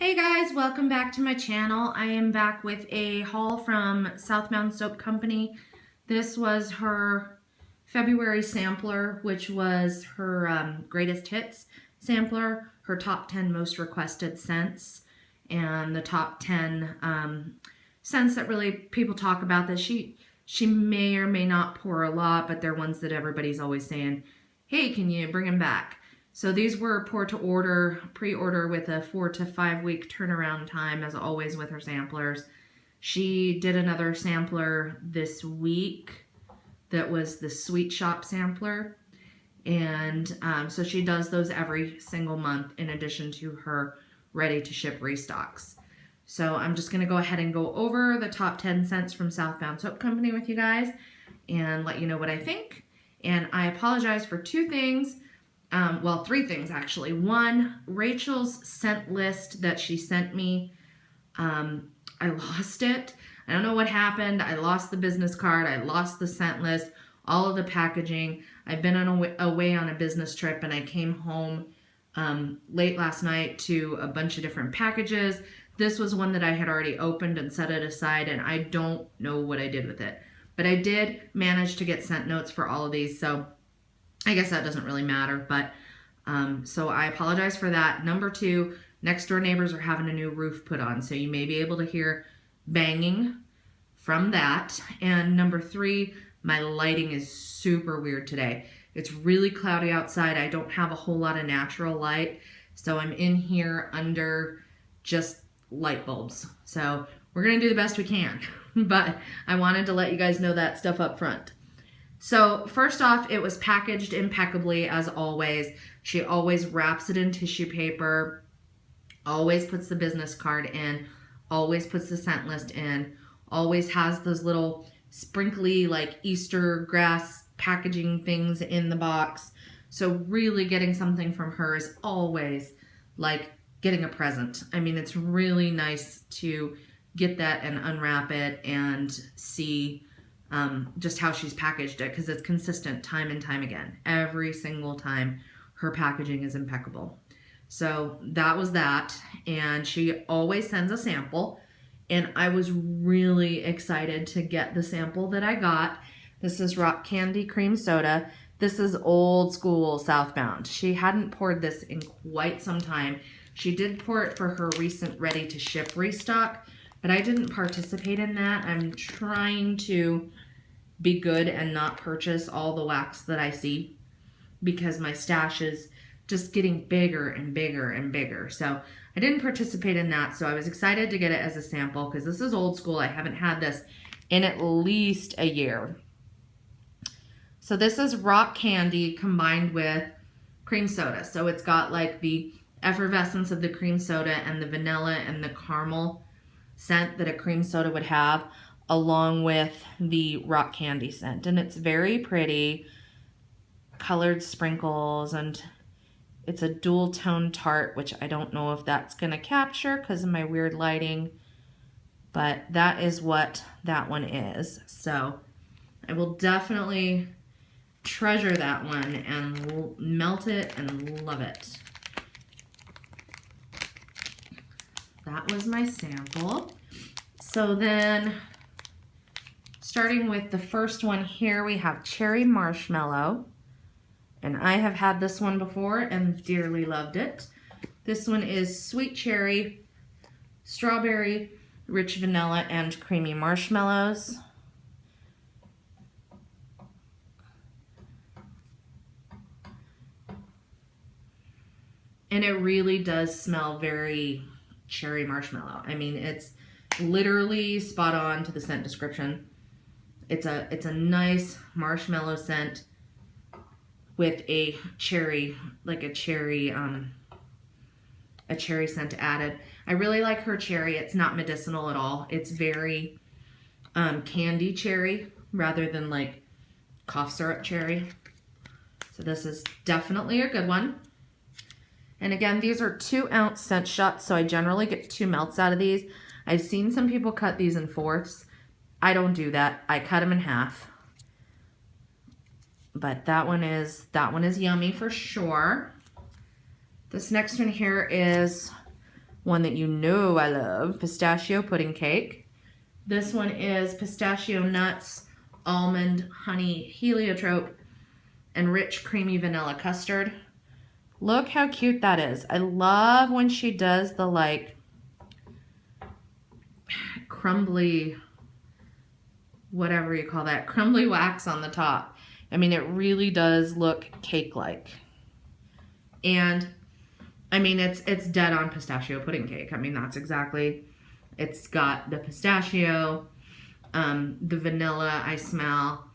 Hey guys, welcome back to my channel. I am back with a haul from Southbound Soap Company. This was her February sampler, which was her greatest hits sampler, her top 10 most requested scents, and the top 10 scents that really people talk about that she may or may not pour a lot, but they're ones that everybody's always saying, hey, can you bring them back? So these were pour to order, pre-order with a 4 to 5 week turnaround time, as always with her samplers. She did another sampler this week that was the Sweet Shop sampler. And so she does those every single month in addition to her ready to ship restocks. So I'm just going to go ahead and go over the top 10 scents from Southbound Soap Company with you guys and let you know what I think. And I apologize for two things. Well, three things actually. One, Rachel's scent list that she sent me, I lost it. I don't know what happened. I lost the business card. I lost the scent list, all of the packaging. I've been away on a business trip and I came home late last night to a bunch of different packages. This was one that I had already opened and set it aside, and I don't know what I did with it. But I did manage to get scent notes for all of these, so I guess that doesn't really matter, but so I apologize for that. Number two, next door neighbors are having a new roof put on, so you may be able to hear banging from that. And number three, my lighting is super weird today. It's really cloudy outside. I don't have a whole lot of natural light, so I'm in here under just light bulbs. So we're going to do the best we can, but I wanted to let you guys know that stuff up front. So first off, it was packaged impeccably as always. She always wraps it in tissue paper, always puts the business card in, always puts the scent list in, always has those little sprinkly like Easter grass packaging things in the box. So really getting something from her is always like getting a present. I mean, it's really nice to get that and unwrap it and see just how she's packaged it, because it's consistent time and time again. Every single time her packaging is impeccable. So that was that, and she always sends a sample, and I was really excited to get the sample that I got. This is Rock Candy Cream Soda. This is old school Southbound. She hadn't poured this in quite some time. She did pour it for her recent ready to ship restock, but I didn't participate in that. I'm trying to be good and not purchase all the wax that I see, because my stash is just getting bigger and bigger and bigger. So I didn't participate in that. So I was excited to get it as a sample because this is old school. I haven't had this in at least a year. So this is rock candy combined with cream soda. So it's got like the effervescence of the cream soda and the vanilla and the caramel scent that a cream soda would have, along with the rock candy scent. And it's very pretty, colored sprinkles, and it's a dual tone tart, which I don't know if that's going to capture because of my weird lighting, but that is what that one is. So I will definitely treasure that one and melt it and love it. That was my sample. So then, starting with the first one here, we have Cherry Marshmallow. And I have had this one before and dearly loved it. This one is sweet cherry, strawberry, rich vanilla, and creamy marshmallows. And it really does smell very cherry marshmallow. I mean, it's literally spot on to the scent description. It's a nice marshmallow scent with a cherry, like a cherry scent added. I really like her cherry. It's not medicinal at all. It's very candy cherry rather than like cough syrup cherry. So this is definitely a good one. And again, these are 2-ounce scent shots, so I generally get 2 melts out of these. I've seen some people cut these in fourths. I don't do that. I cut them in half. But that one is yummy for sure. This next one here is one that you know I love, pistachio pudding cake. This one is pistachio nuts, almond, honey, heliotrope, and rich creamy vanilla custard. Look how cute that is. I love when she does the like crumbly, whatever you call that, crumbly wax on the top. I mean, it really does look cake-like. And I mean, it's dead on pistachio pudding cake. I mean, that's exactly, it's got the pistachio, the vanilla I smell.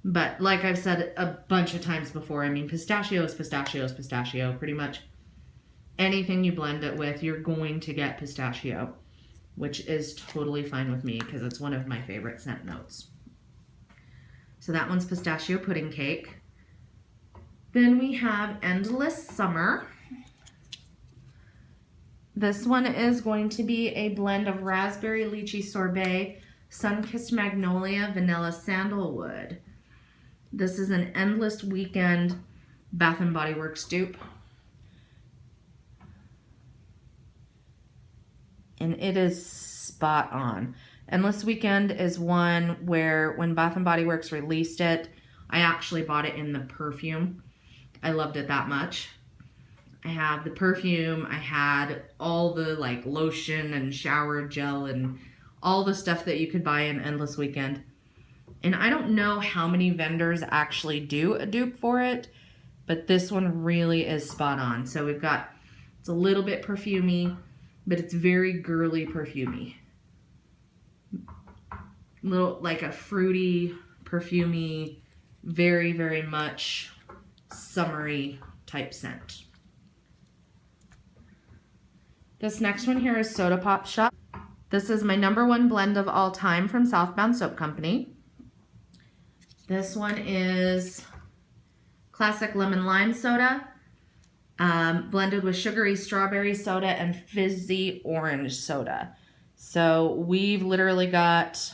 But like I've said a bunch of times before, I mean, pistachio is pistachio is pistachio. Pretty much anything you blend it with, you're going to get pistachio, which is totally fine with me because it's one of my favorite scent notes. So that one's pistachio pudding cake. Then we have Endless Summer. This one is going to be a blend of raspberry lychee sorbet, sun-kissed magnolia, vanilla sandalwood. This is an Endless Weekend Bath & Body Works dupe. And it is spot on. Endless Weekend is one where when Bath & Body Works released it, I actually bought it in the perfume. I loved it that much. I have the perfume, I had all the like lotion and shower gel and all the stuff that you could buy in Endless Weekend. And I don't know how many vendors actually do a dupe for it, but this one really is spot on. So we've got, it's a little bit perfumey, but it's very girly perfumey. Little, like a fruity, perfumey, very, very much summery type scent. This next one here is Soda Pop Shop. This is my #1 blend of all time from Southbound Soap Company. This one is classic lemon lime soda, blended with sugary strawberry soda and fizzy orange soda. So we've literally got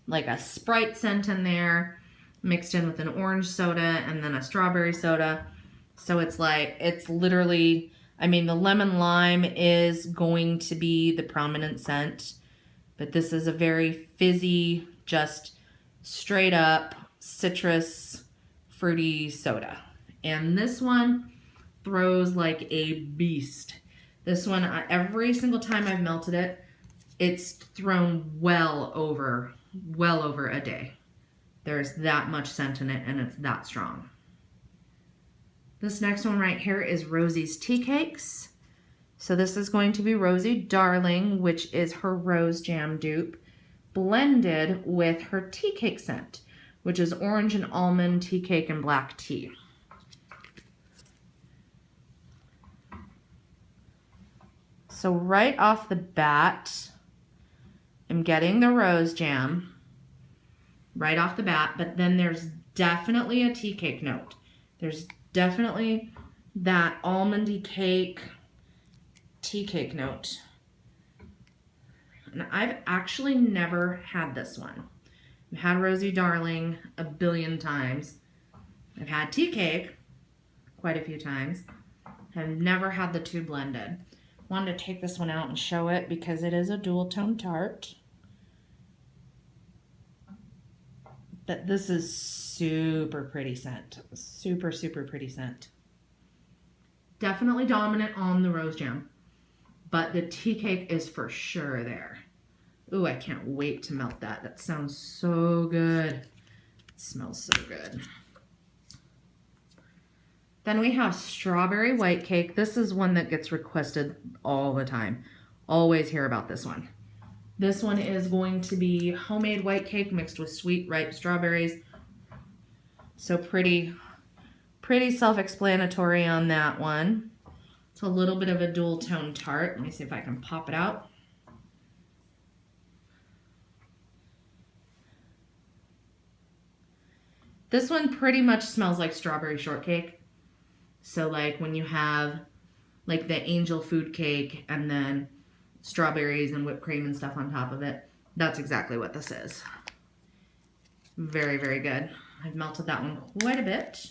like a Sprite scent in there, mixed in with an orange soda and then a strawberry soda. So it's like, it's literally, I mean, the lemon lime is going to be the prominent scent, but this is a very fizzy, just straight up citrus fruity soda. And this one throws like a beast. This one, every single time I've melted it, it's thrown well over a day. There's that much scent in it and it's that strong. This next one right here is Rosie's Tea Cakes. So this is going to be Rosie Darling, which is her rose jam dupe, blended with her tea cake scent, which is orange and almond, tea cake, and black tea. So right off the bat, I'm getting the rose jam right off the bat, but then there's definitely a tea cake note. There's definitely that almondy cake, tea cake note. And I've actually never had this one. I've had Rosie Darling a billion times. I've had tea cake quite a few times. I've never had the two blended. Wanted to take this one out and show it because it is a dual tone tart. But this is super pretty scent. Super, super pretty scent. Definitely dominant on the rose jam, but the tea cake is for sure there. Ooh, I can't wait to melt that. That sounds so good. It smells so good. Then we have Strawberry White Cake. This is one that gets requested all the time. Always hear about this one. This one is going to be homemade white cake mixed with sweet ripe strawberries. So pretty self-explanatory on that one. It's a little bit of a dual tone tart. Let me see if I can pop it out. This one pretty much smells like strawberry shortcake. So like when you have like the angel food cake and then strawberries and whipped cream and stuff on top of it, that's exactly what this is. Very, very good. I've melted that one quite a bit.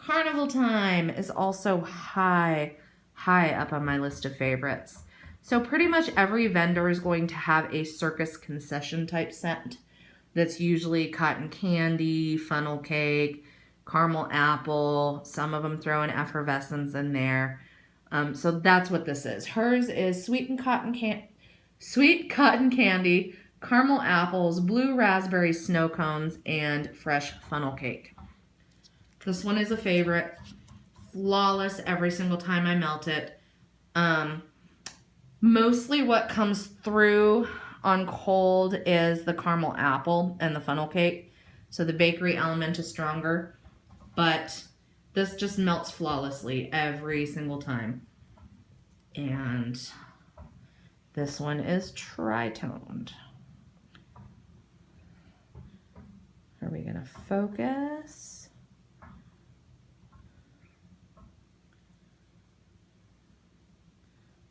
Carnival Time is also high up on my list of favorites. So pretty much every vendor is going to have a circus concession type scent that's usually cotton candy, funnel cake, caramel apple. Some of them throw an effervescence in there. So that's what this is. Hers is sweet cotton candy, caramel apples, blue raspberry snow cones, and fresh funnel cake. This one is a favorite. Flawless every single time I melt it. Mostly what comes through on cold is the caramel apple and the funnel cake. So the bakery element is stronger, but this just melts flawlessly every single time. And this one is tritoned. Are we gonna focus?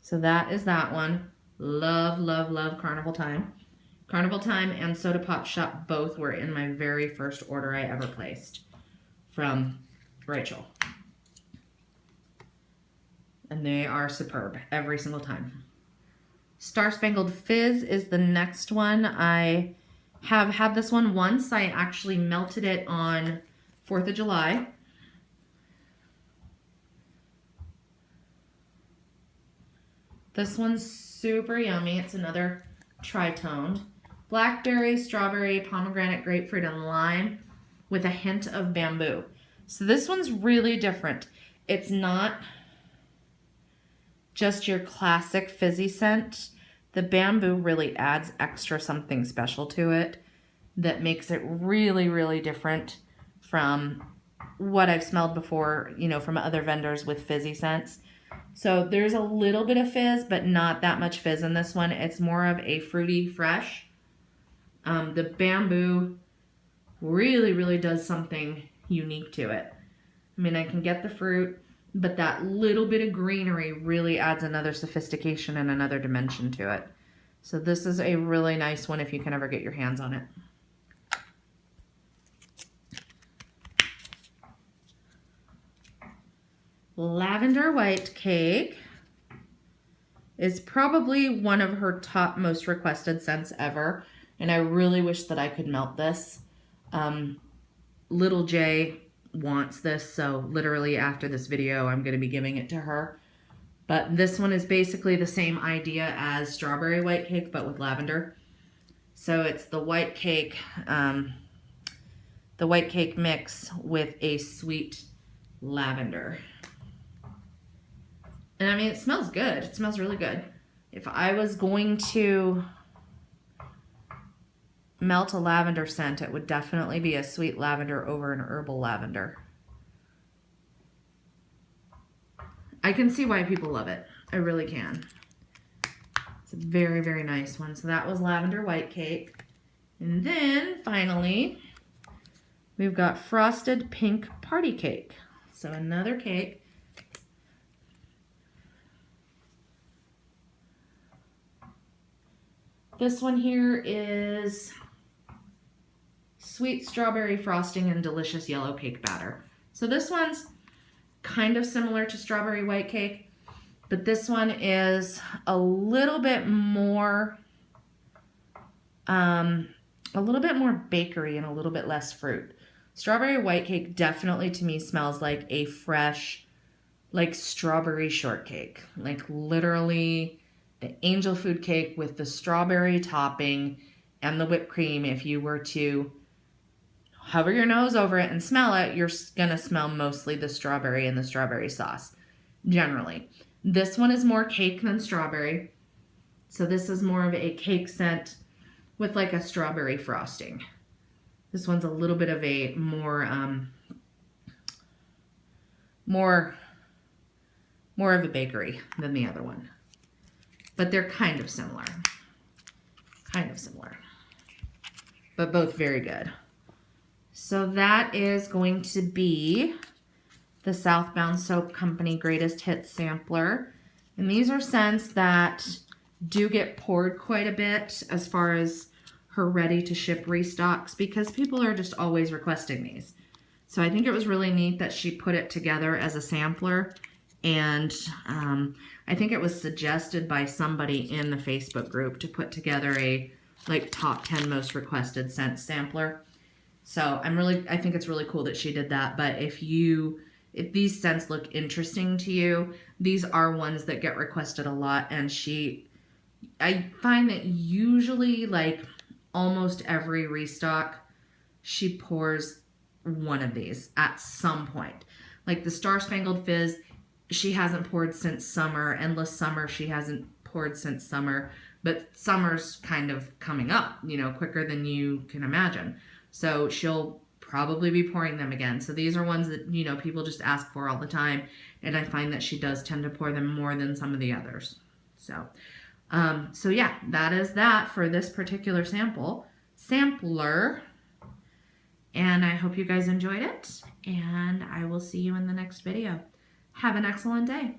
So that is that one. Love, love, love Carnival Time. Carnival Time and Soda Pop Shop both were in my very first order I ever placed from Rachel. And they are superb every single time. Star Spangled Fizz is the next one. I have had this one once. I actually melted it on 4th of July. This one's super yummy. It's another tritoned. Blackberry, strawberry, pomegranate, grapefruit, and lime with a hint of bamboo. So this one's really different. It's not just your classic fizzy scent. The bamboo really adds extra something special to it that makes it really, really different from what I've smelled before, you know, from other vendors with fizzy scents. So there's a little bit of fizz, but not that much fizz in this one. It's more of a fruity fresh. The bamboo really, really does something unique to it. I mean, I can get the fruit, but that little bit of greenery really adds another sophistication and another dimension to it. So this is a really nice one if you can ever get your hands on it. Lavender White Cake is probably one of her top most requested scents ever, and I really wish that I could melt this. Little J wants this, so literally after this video I'm going to be giving it to her. But this one is basically the same idea as Strawberry White Cake, but with lavender. So it's the white cake mix with a sweet lavender. And I mean, it smells good. It smells really good. If I was going to melt a lavender scent, it would definitely be a sweet lavender over an herbal lavender. I can see why people love it. I really can. It's a very, very nice one. So that was Lavender White Cake. And then finally, we've got Frosted Pink Party Cake. So another cake. This one here is sweet strawberry frosting and delicious yellow cake batter. So this one's kind of similar to Strawberry White Cake, but this one is a little bit more bakery and a little bit less fruit. Strawberry White Cake definitely to me smells like a fresh, like strawberry shortcake, like literally the angel food cake with the strawberry topping and the whipped cream. If you were to hover your nose over it and smell it, you're gonna smell mostly the strawberry and the strawberry sauce, generally. This one is more cake than strawberry. So this is more of a cake scent with like a strawberry frosting. This one's a little bit of a more of a bakery than the other one. But they're kind of similar. But both very good. So that is going to be the Southbound Soap Company Greatest Hits Sampler. And these are scents that do get poured quite a bit as far as her ready to ship restocks, because people are just always requesting these. So I think it was really neat that she put it together as a sampler. And I think it was suggested by somebody in the Facebook group to put together a like top 10 most requested scent sampler. So I think it's really cool that she did that. But if these scents look interesting to you, these are ones that get requested a lot. And I find that usually like almost every restock, she pours one of these at some point. Like the Star Spangled Fizz, she hasn't poured since summer. Endless Summer, she hasn't poured since summer. But summer's kind of coming up, quicker than you can imagine. So she'll probably be pouring them again. So these are ones that, people just ask for all the time. And I find that she does tend to pour them more than some of the others. So yeah, that is that for this particular sampler. And I hope you guys enjoyed it. And I will see you in the next video. Have an excellent day.